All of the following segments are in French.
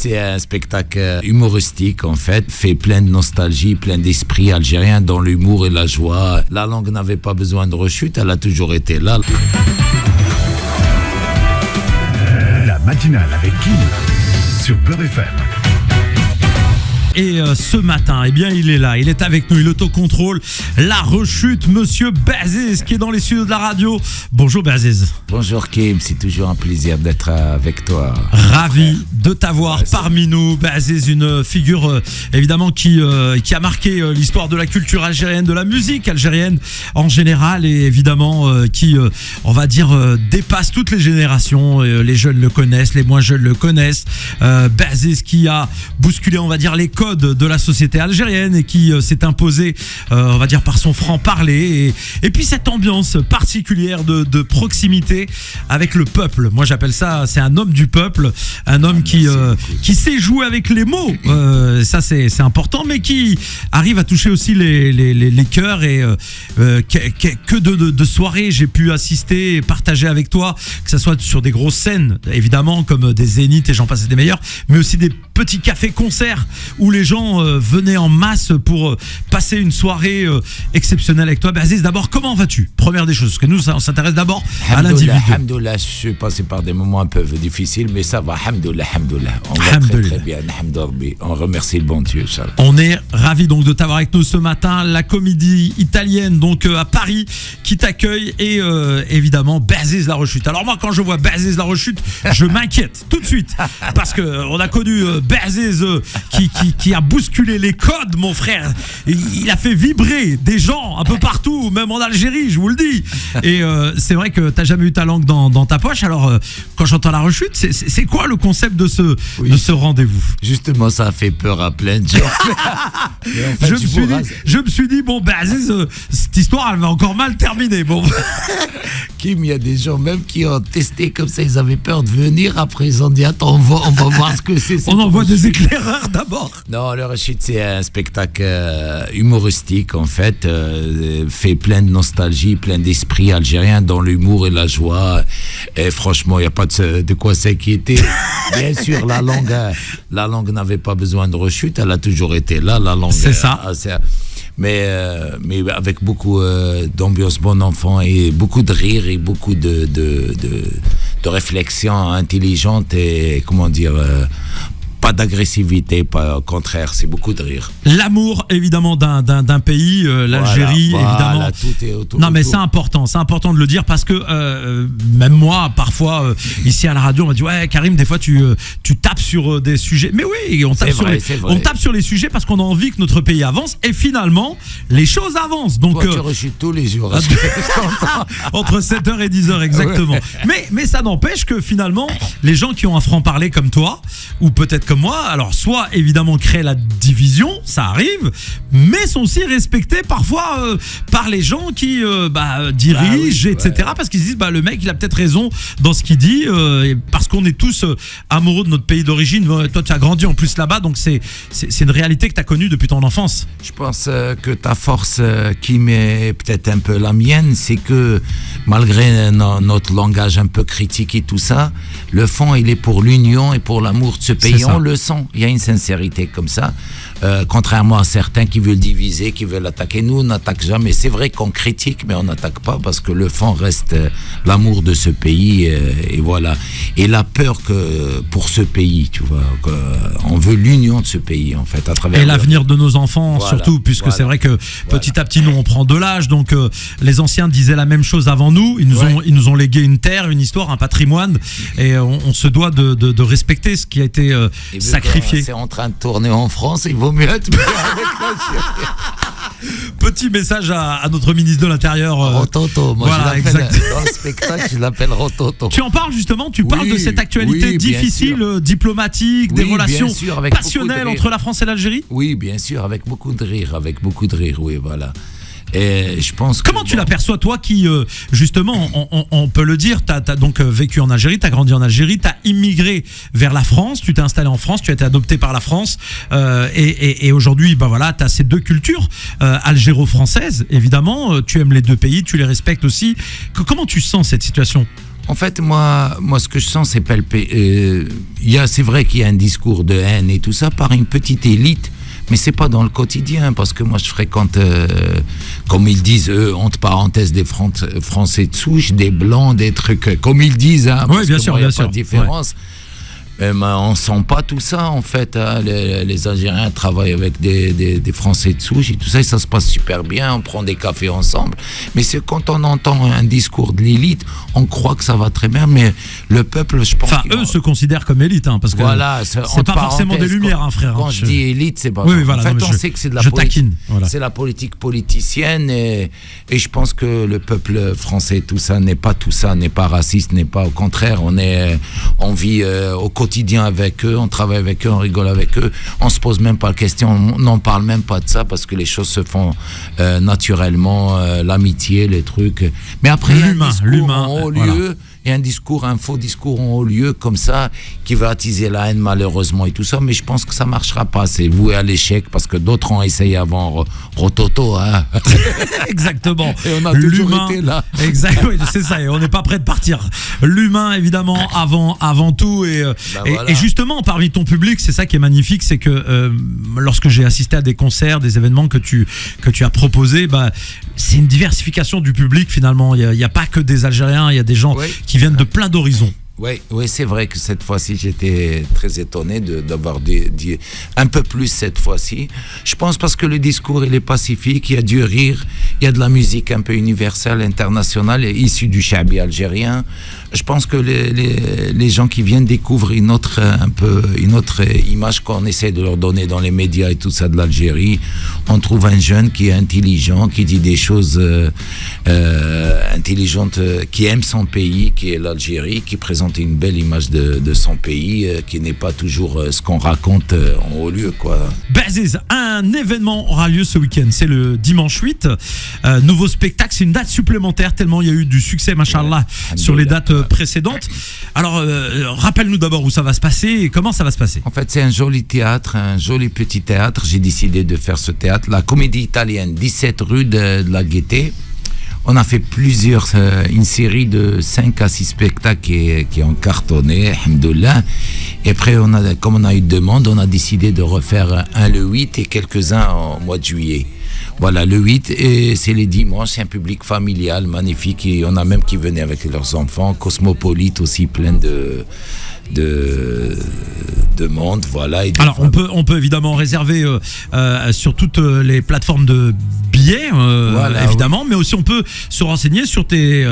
c'est un spectacle humoristique en fait, fait plein de nostalgie, plein d'esprit algérien dans l'humour et la joie. La langue n'avait pas besoin de rechute, elle a toujours été là. La matinale avec Kim sur Beurre FM. Et ce matin, eh bien, il est là, il est avec nous, il autocontrôle la rechute, monsieur Baziz, qui est dans les studios de la radio. Bonjour Baziz. Bonjour Kim, c'est toujours un plaisir d'être avec toi. Ravi de t'avoir parmi nous. Baziz, une figure évidemment qui a marqué l'histoire de la culture algérienne, de la musique algérienne en général, et évidemment qui, on va dire, dépasse toutes les générations. Les jeunes le connaissent, les moins jeunes le connaissent. Baziz qui a bousculé, on va dire, les codes de la société algérienne et qui s'est imposé, on va dire, par son franc-parler et puis cette ambiance particulière de proximité avec le peuple. Moi j'appelle ça, c'est un homme du peuple, un homme qui sait jouer avec les mots, ça c'est important, mais qui arrive à toucher aussi les cœurs et que de soirées j'ai pu assister et partager avec toi, que ça soit sur des grosses scènes évidemment comme des Zéniths et j'en passe des meilleurs, mais aussi des petits cafés-concerts où les gens venaient en masse pour passer une soirée exceptionnelle avec toi. Baziz, d'abord, comment vas-tu? Première des choses, parce que nous, on s'intéresse d'abord à l'individu. Alhamdoulilah, je suis passé par des moments un peu difficiles, mais ça va, alhamdoulilah. On va très bien, alhamdoulilah. On remercie le bon Dieu. Inch'Allah. On est ravis donc de t'avoir avec nous ce matin. La comédie italienne, donc à Paris, qui t'accueille et évidemment, Baziz la rechute. Alors moi, quand je vois Baziz la rechute, je m'inquiète tout de suite, parce qu'on a connu Baziz qui a bousculé les codes, mon frère. Il a fait vibrer des gens un peu partout, même en Algérie, je vous le dis. Et c'est vrai que t'as jamais eu ta langue dans ta poche. Alors, quand j'entends la rechute, c'est quoi le concept de ce rendez-vous? Justement, ça a fait peur à plein de gens. En fait, je me suis dit, bon, Baziz, cette histoire, elle va encore mal terminer. Bon. Kim, il y a des gens même qui ont testé comme ça, ils avaient peur de venir. Après, ils ont dit, attends, on va voir ce que c'est. On envoie des éclaireurs d'abord. Non, le rechute, c'est un spectacle humoristique, en fait, fait plein de nostalgie, plein d'esprit algérien dans l'humour et la joie. Et franchement, il n'y a pas de quoi s'inquiéter. Bien sûr, la langue n'avait pas besoin de rechute, elle a toujours été là. La langue, c'est ça. Mais avec beaucoup d'ambiance bon enfant et beaucoup de rire et beaucoup de réflexion intelligente et, comment dire, pas d'agressivité, pas au contraire, c'est beaucoup de rire. L'amour, évidemment, d'un pays, l'Algérie, évidemment. Tout est autour. Non, mais c'est important de le dire parce que même moi, parfois, ici à la radio, on m'a dit, ouais, Karim, des fois, tu tapes sur des sujets. Mais oui, on tape sur les sujets parce qu'on a envie que notre pays avance et finalement, les choses avancent. Donc, toi, tu rechutes tous les jours. Entre 7h et 10h, exactement. Ouais. Mais ça n'empêche que finalement, les gens qui ont un franc-parler comme toi, ou peut-être comme moi, alors soit évidemment créer la division, ça arrive, mais sont aussi respectés parfois par les gens qui dirigent, etc. Parce qu'ils se disent, le mec, il a peut-être raison dans ce qu'il dit, parce qu'on est tous amoureux de notre pays d'origine. Toi, tu as grandi en plus là-bas, donc c'est une réalité que tu as connue depuis ton enfance. Je pense que ta force, qui m'est peut-être un peu la mienne, c'est que malgré notre langage un peu critique et tout ça, le fond, il est pour l'union et pour l'amour de ce pays. On le sent, il y a une sincérité comme ça. Contrairement à certains qui veulent diviser, qui veulent attaquer, nous on n'attaque jamais. C'est vrai qu'on critique, mais on n'attaque pas parce que le fond reste l'amour de ce pays, et voilà. Et la peur pour ce pays, tu vois, on veut l'union de ce pays en fait à travers. Et l'avenir de nos enfants, surtout, puisque c'est vrai que petit à petit nous on prend de l'âge, donc les anciens disaient la même chose avant nous. Ils nous ont légué une terre, une histoire, un patrimoine, et on se doit de respecter ce qui a été sacrifié. C'est en train de tourner en France, il vaut mieux être avec Petit message à notre ministre de l'Intérieur. Rototo, moi voilà, je l'appelle dans le spectacle, je l'appelle Rototo. Tu en parles justement, tu parles de cette actualité difficile, diplomatique, des relations passionnelles entre la France et l'Algérie. Oui, bien sûr, avec beaucoup de rire, oui, voilà. Et je pense comment tu l'aperçois, toi qui, justement, on peut le dire, t'as donc vécu en Algérie, t'as grandi en Algérie, t'as immigré vers la France, tu t'es installé en France, tu as été adopté par la France, et aujourd'hui, t'as ces deux cultures, algéro-françaises, évidemment, tu aimes les deux pays, tu les respectes aussi. Comment tu sens cette situation ? En fait, moi, ce que je sens, c'est palpé. C'est vrai qu'il y a un discours de haine et tout ça par une petite élite, mais c'est pas dans le quotidien, parce que moi, je fréquente, comme ils disent, eux, entre parenthèses, des Français de souche, des Blancs, des trucs, comme ils disent, hein, Oui, parce bien que sûr, moi, il n'y a bien pas sûr. de différence. On sent pas tout ça, en fait, hein. Les Algériens travaillent avec des Français de souche et tout ça, et ça se passe super bien, on prend des cafés ensemble, mais c'est quand on entend un discours de l'élite, on croit que ça va très bien, mais le peuple, je pense... Enfin, eux se considèrent comme élite, hein, parce que voilà, c'est pas forcément des lumières, hein, frère. Quand je dis élite, c'est pas... Oui, voilà, en fait, non, on sait que c'est de la je politique. taquine, voilà. C'est la politique politicienne, et je pense que le peuple français, tout ça, n'est pas raciste, n'est pas, au contraire, on vit au quotidien avec eux, on travaille avec eux, on rigole avec eux, on se pose même pas la question, on n'en parle même pas de ça, parce que les choses se font naturellement, l'amitié, les trucs. Mais après, il y a un discours en haut lieu, il y a un faux discours en haut lieu, comme ça, qui va attiser la haine, malheureusement, et tout ça, mais je pense que ça marchera pas, c'est voué à l'échec, parce que d'autres ont essayé avant Rototo, hein. Exactement. Et on a toujours été là. Exact, oui, c'est ça, et on n'est pas prêt de partir. L'humain, évidemment, avant tout, voilà. et justement, parmi ton public, c'est ça qui est magnifique, c'est que lorsque j'ai assisté à des concerts, des événements que tu as proposés, c'est une diversification du public, finalement. Il y a pas que des Algériens, il y a des gens qui viennent de plein d'horizons. Oui, c'est vrai que cette fois-ci, j'étais très étonné d'avoir dit un peu plus cette fois-ci. Je pense parce que le discours, il est pacifique, il y a du rire, il y a de la musique un peu universelle, internationale, issue du chabi algérien. Je pense que les gens qui viennent découvrent une autre image qu'on essaie de leur donner dans les médias et tout ça de l'Algérie. On trouve un jeune qui est intelligent, qui dit des choses intelligentes, qui aime son pays, qui est l'Algérie, qui présente une belle image de son pays, qui n'est pas toujours ce qu'on raconte en haut lieu, quoi. Aziz, un événement aura lieu ce week-end, c'est le dimanche 8. Nouveau spectacle, c'est une date supplémentaire, tellement il y a eu du succès, machallah, sur les dates précédentes. Alors, rappelle-nous d'abord où ça va se passer et comment ça va se passer. En fait, c'est un joli théâtre, un joli petit théâtre. J'ai décidé de faire ce théâtre, la Comédie Italienne, 17 rue de la Gaîté. On a fait une série de 5 à 6 spectacles qui ont cartonné, alhamdoulilah. Et après, comme on a eu de demande, on a décidé de refaire un le 8 et quelques-uns au mois de juillet. Voilà, le 8, et c'est les dimanches, c'est un public familial, magnifique, et on a même qui venaient avec leurs enfants, cosmopolite aussi, plein de monde, voilà. Et alors, on peut évidemment réserver sur toutes les plateformes de billets, voilà, évidemment, mais aussi on peut se renseigner sur tes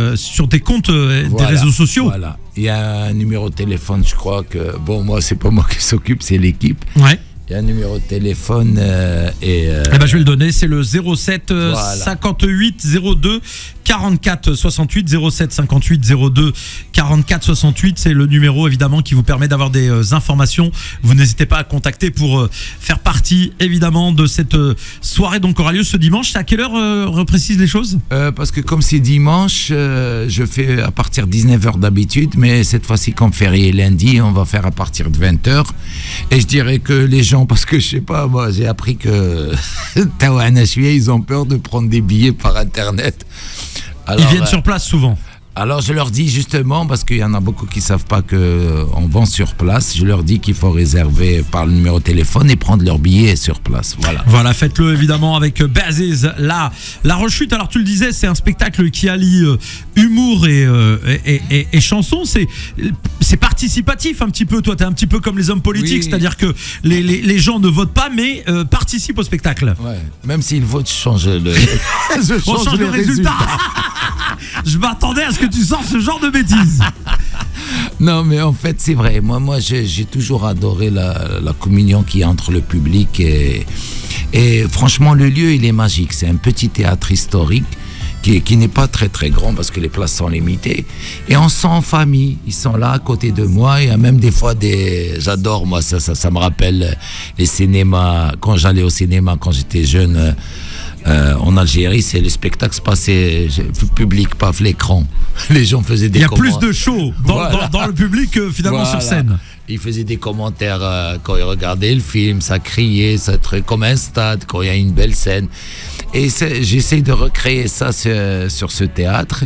comptes des réseaux sociaux. Voilà, il y a un numéro de téléphone, je crois que, moi, c'est pas moi qui s'occupe, c'est l'équipe. Ouais. Il y a un numéro de téléphone je vais le donner, c'est le 07 58 02 44 68, 07 58 02 44 68, c'est le numéro évidemment qui vous permet d'avoir des informations. Vous n'hésitez pas à contacter pour faire partie évidemment de cette soirée donc aura lieu ce dimanche. C'est à quelle heure reprécise les choses? Parce que comme c'est dimanche, je fais à partir de 19h d'habitude, mais cette fois-ci comme férié lundi, on va faire à partir de 20h. Et je dirais que les gens, parce que je sais pas, moi j'ai appris que ils ont peur de prendre des billets par internet. Alors, ils viennent sur place souvent. Alors je leur dis justement, parce qu'il y en a beaucoup qui ne savent pas qu'on vend sur place, je leur dis qu'il faut réserver par le numéro de téléphone et prendre leur billet sur place. Voilà, faites-le évidemment avec Aziz. La Rechute, alors tu le disais, c'est un spectacle qui allie humour et chanson. C'est participatif un petit peu. Toi, tu es un petit peu comme les hommes politiques, oui. C'est-à-dire que les gens ne votent pas, mais participent au spectacle. Ouais. Même s'ils votent, je change le résultat. Je m'attendais à ce que tu sortes ce genre de bêtises. Non, mais en fait, c'est vrai. Moi, j'ai toujours adoré la communion qu'il y a entre le public et franchement, le lieu, il est magique. C'est un petit théâtre historique qui n'est pas très très grand parce que les places sont limitées. Et on sent en famille. Ils sont là à côté de moi. Il y a même des fois j'adore, moi, ça me rappelle les cinémas. Quand j'allais au cinéma, quand j'étais jeune, en Algérie, c'est le spectacle se passait public, pas l'écran. Les gens faisaient des commentaires. Il y a plus de show dans le public que finalement sur scène. Ils faisaient des commentaires quand ils regardaient le film, ça criait, ça très comme un stade quand il y a une belle scène. Et j'essaie de recréer ça sur ce théâtre.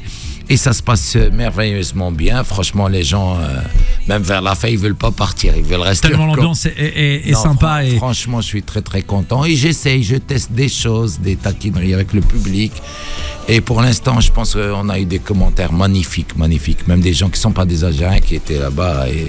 Et ça se passe merveilleusement bien. Franchement, les gens, même vers la fin, ils veulent pas partir. Ils veulent rester. Tellement l'ambiance est Non, sympa. Et Franchement, je suis très très content. Et je teste des choses, des taquineries avec le public. Et pour l'instant, je pense qu'on a eu des commentaires magnifiques. Même des gens qui sont pas des Algériens qui étaient là-bas et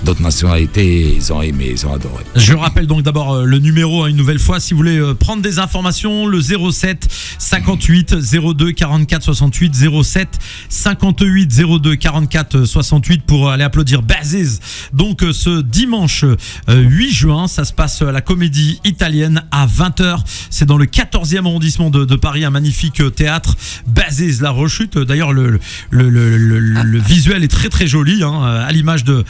d'autres nationalités, ils ont aimé, ils ont adoré. je rappelle donc d'abord le numéro une nouvelle fois si vous voulez prendre des informations, le 07 58 02 44 68, 07 58 02 44 68 pour aller applaudir Baziz. Donc ce dimanche 8 juin, ça se passe à la Comédie Italienne à 20h. C'est dans le 14e arrondissement de Paris, un magnifique théâtre. Baziz, la rechute. D'ailleurs le visuel est très très joli, à l'image de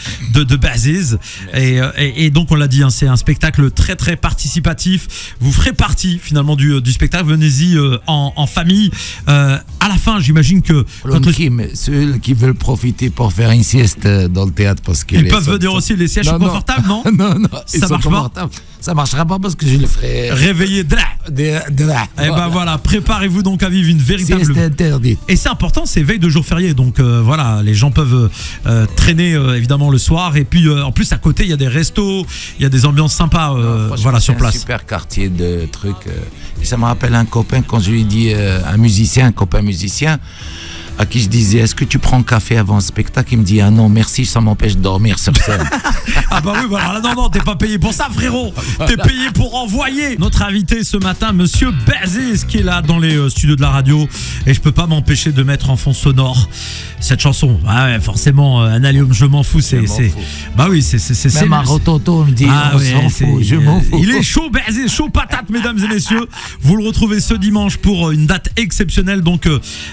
Baziz. Et donc on l'a dit, c'est un spectacle très très participatif. Vous ferez partie finalement du spectacle. Venez-y en famille. À la fin, j'imagine que Ceux qui veulent profiter pour faire une sieste dans le théâtre parce que ils peuvent venir aussi. Les sièges sont confortables, non? Non, ça marche pas. Ça marchera pas parce que je le ferai réveiller. Et ben voilà, préparez-vous donc à vivre une véritable sieste interdite. Et c'est important, c'est veille de jour férié, donc voilà, les gens peuvent traîner évidemment le soir. Et puis en plus à côté il y a des restos, il y a des ambiances sympas voilà sur place. Un super quartier de trucs. Et ça me rappelle un copain quand je lui ai dit un copain musicien à qui je disais est-ce que tu prends un café avant le spectacle, il me dit ah non merci, ça m'empêche de dormir sur scène. Ah bah oui, voilà, non, t'es pas payé pour ça frérot, t'es payé pour envoyer. Notre invité ce matin, monsieur Baziz, qui est là dans les studios de la radio, et je peux pas m'empêcher de mettre en fond sonore cette chanson. Ah ouais, forcément, un allium, je m'en fous, bah oui, c'est même un rototo me dit s'en fout, je m'en fous. Il est chaud Baziz, chaud patate, mesdames et messieurs. Vous le retrouvez ce dimanche pour une date exceptionnelle, donc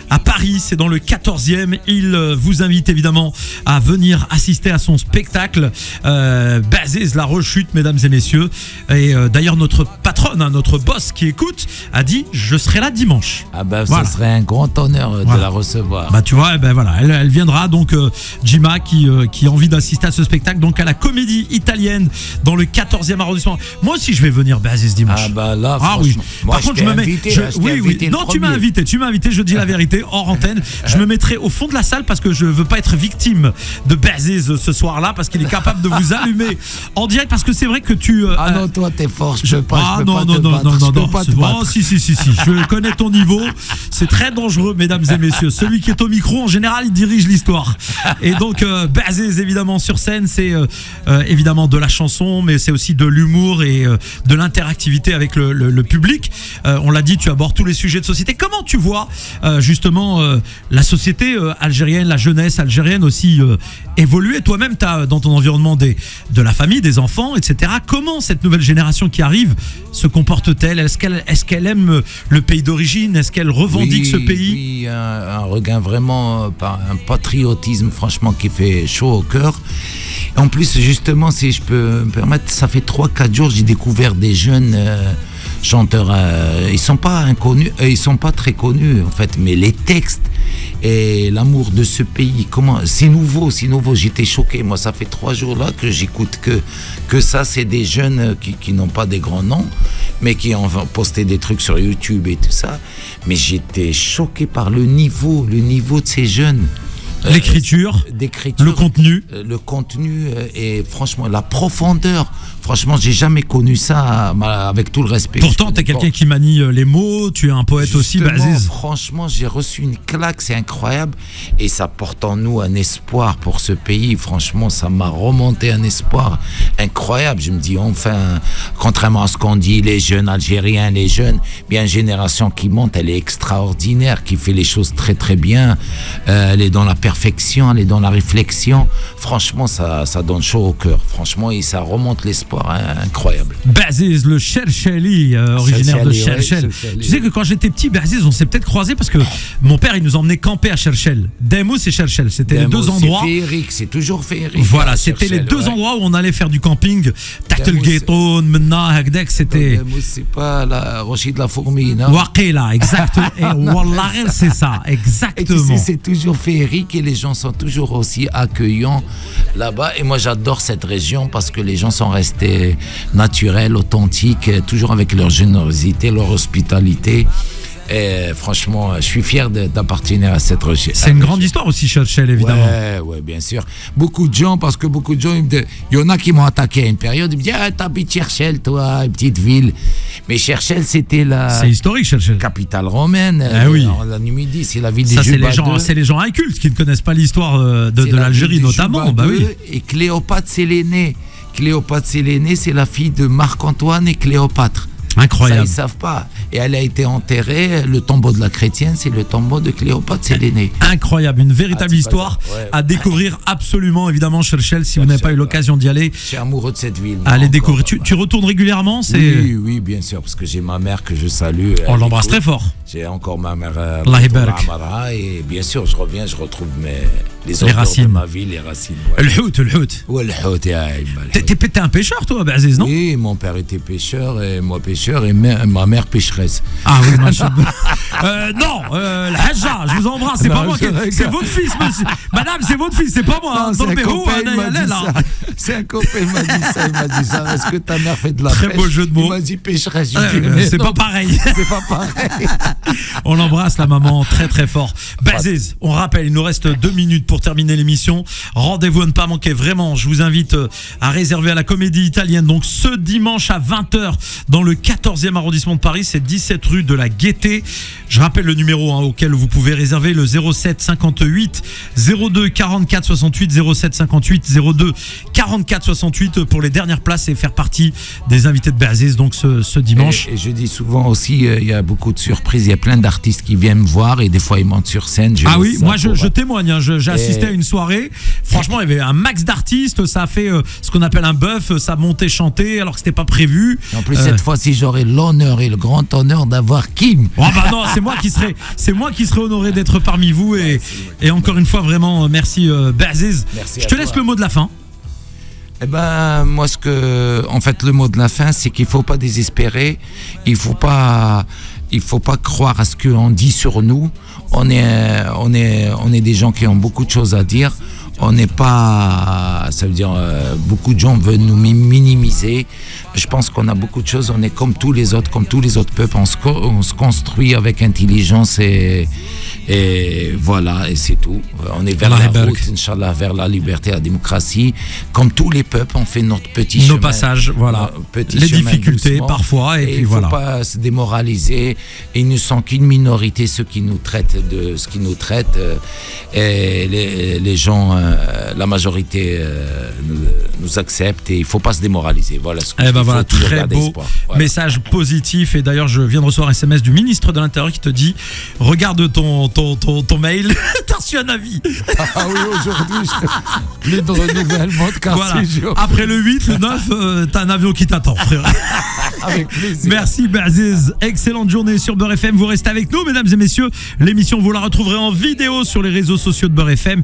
à Paris, c'est dans le 14e. Il vous invite évidemment à venir assister à son spectacle Baziz, la rechute, mesdames et messieurs. Et d'ailleurs notre patronne, notre boss qui écoute, a dit je serai là dimanche. Ah bah voilà. Ça serait un grand honneur de la recevoir. Bah tu vois, ben voilà, elle viendra donc Jima qui a envie d'assister à ce spectacle, donc à la Comédie Italienne dans le 14e arrondissement. Moi aussi je vais venir Baziz dimanche. Ah bah là oui. Par contre je me mets oui. Non, tu m'as invité, je dis la vérité hors antenne. Je me mettrai au fond de la salle parce que je veux pas être victime de Baziz ce soir-là, parce qu'il est capable de vous allumer en direct, parce que c'est vrai que tu ah non, toi t'es fort, je peux pas. Non. Si, je connais ton niveau. C'est très dangereux, mesdames et messieurs. Celui qui est au micro, en général, il dirige l'histoire. Et donc, Baziz, évidemment, sur scène, c'est évidemment de la chanson, mais c'est aussi de l'humour et de l'interactivité avec le public. On l'a dit, tu abordes tous les sujets de société. Comment tu vois, justement, la société algérienne, la jeunesse algérienne aussi évoluer? Toi-même, tu as dans ton environnement de la famille, des enfants, etc. Comment cette nouvelle génération qui arrive se comporte-t-elle? Est-ce qu'elle aime le pays d'origine? Est-ce qu'elle revendique ce pays? Oui, un regain vraiment, un patriotisme franchement qui fait chaud au cœur. En plus, justement, si je peux me permettre, ça fait 3-4 jours j'ai découvert des jeunes chanteurs. Ils sont pas inconnus, ils sont pas très connus en fait, mais les textes et l'amour de ce pays, c'est nouveau. J'étais choqué. Moi, ça fait 3 jours là que j'écoute que ça. C'est des jeunes qui n'ont pas des grands noms, mais qui ont posté des trucs sur YouTube et tout ça. Mais j'étais choqué par le niveau de ces jeunes. L'écriture, le contenu et franchement la profondeur. Franchement, j'ai jamais connu ça avec tout le respect. Pourtant, t'es quelqu'un qui manie les mots, tu es un poète aussi, Baziz. Franchement, j'ai reçu une claque, c'est incroyable. Et ça porte en nous un espoir pour ce pays. Franchement, ça m'a remonté un espoir incroyable. Je me dis, enfin, contrairement à ce qu'on dit, les jeunes Algériens, bien, génération qui monte, elle est extraordinaire, qui fait les choses très très bien. Elle est dans la perfection, elle est dans la réflexion. Franchement, ça donne chaud au cœur. Franchement, et ça remonte l'espoir incroyable. Baziz, le Chercheli, originaire de Cherchel. Tu sais que quand j'étais petit, Baziz, on s'est peut-être croisés parce que mon père, il nous emmenait camper à Cherchel. Demous et Cherchel, c'était les deux endroits. C'est féerique, c'est toujours féerique. Voilà, c'était les deux endroits où on allait faire du camping. Tahtel Gayton, Menna, Hagdek, c'était. Demous, c'est pas la Rocher de la Fourmi, non? Waqila, exactement. Et Wallah, c'est ça, exactement. Et tu sais, c'est toujours féerique et les gens sont toujours aussi accueillants là-bas. Et moi, j'adore cette région parce que les gens sont restés naturels, authentiques, toujours avec leur générosité, leur hospitalité. Et franchement, je suis fier d'appartenir à cette recherche. C'est une grande histoire aussi, Cherchel, évidemment. Ouais, bien sûr. Beaucoup de gens, il y en a qui m'ont attaqué à une période, ils me disent, t'habites Cherchel, toi, une petite ville. Mais Cherchel, c'était c'est historique, Cherchel. Capitale romaine, oui. la Numidie, c'est la ville ça, des Jubadeux. c'est les gens incultes qui ne connaissent pas l'histoire de l'Algérie, notamment. Bah oui. Et Cléopâtre, c'est l'aînée. Cléopâtre, c'est l'aînée, c'est la fille de Marc-Antoine et Cléopâtre. Incroyable. Ça, ils savent pas. Et elle a été enterrée, le tombeau de la chrétienne, c'est le tombeau de Cléopâtre, c'est l'aîné. Incroyable, une véritable histoire à découvrir absolument, évidemment, Cherchel, si vous n'avez pas eu l'occasion d'y aller. Je suis amoureux de cette ville. Allez découvrir. Tu retournes régulièrement, Oui, bien sûr, parce que j'ai ma mère que je salue. On l'embrasse très fort. J'ai encore ma mère et bien sûr, je reviens, je retrouve les racines de ma vie, les racines. Le hout. Ouais, le hout. T'es un pêcheur, toi, Aziz, non? Oui, mon père était pêcheur et moi pêcheur et ma mère pêcheresse. Ah oui, non, le Hajja, je vous embrasse, c'est pas moi, c'est votre fils, monsieur. Madame, c'est votre fils, c'est pas moi. Non, c'est un copain, il m'a dit ça. Est-ce que ta mère fait de la pêche? Très beau jeu de mots. Il m'a dit pêcheresse. C'est pas pareil. C'est pas pareil. On l'embrasse, la maman, très très fort. Aziz, on rappelle, il nous reste 2 minutes pour terminer l'émission. Rendez-vous à ne pas manquer, vraiment. Je vous invite à réserver à la Comédie Italienne. Donc ce dimanche à 20h dans le 14e arrondissement de Paris, c'est 17 rue de la Gaîté. Je rappelle le numéro auquel vous pouvez réserver, le 07 58 02 44 68, 07 58 02 44 68 pour les dernières places et faire partie des invités de Aziz donc ce dimanche. Et je dis souvent aussi, il y a beaucoup de surprises, il y a plein d'artistes qui viennent me voir et des fois ils montent sur scène. Moi je témoigne, hein, j'ai assisté à une soirée, franchement il y avait un max d'artistes, ça a fait ce qu'on appelle un bœuf, ça montait chanter alors que c'était pas prévu. En plus cette fois-ci j'aurai l'honneur et le grand honneur d'avoir Kim. Oh bah non, c'est moi qui serai honoré d'être parmi vous et encore une fois vraiment merci Aziz. Je te laisse le mot de la fin. Eh ben moi en fait le mot de la fin c'est qu'il faut pas désespérer, il faut pas croire à ce qu'on dit sur nous. On est des gens qui ont beaucoup de choses à dire. On n'est pas, ça veut dire beaucoup de gens veulent nous minimiser. Je pense qu'on a beaucoup de choses. On est comme tous les autres peuples. On se construit avec intelligence et voilà, et c'est tout. On est vers la route, Inch'Allah, vers la liberté, la démocratie. Comme tous les peuples, on fait notre petit chemin. Nos passages, voilà. Les difficultés doucement, parfois. Et puis voilà. Il ne faut pas se démoraliser. Et ils ne sont qu'une minorité, ceux qui nous traitent de ce qu'ils nous traitent. Et les gens, la majorité nous acceptent et il ne faut pas se démoraliser. Voilà ce que voilà, très beau message positif. Et d'ailleurs, je viens de recevoir un SMS du ministre de l'Intérieur qui te dit regarde ton mail, t'as reçu un avis. Ah oui, aujourd'hui, plus de renouvellement de 46 jours. Après le 8, le 9, t'as un avion qui t'attend, frère. Avec plaisir. Merci Aziz. Excellente journée sur Beurre FM. Vous restez avec nous, mesdames et messieurs. L'émission, vous la retrouverez en vidéo sur les réseaux sociaux de Beurre FM.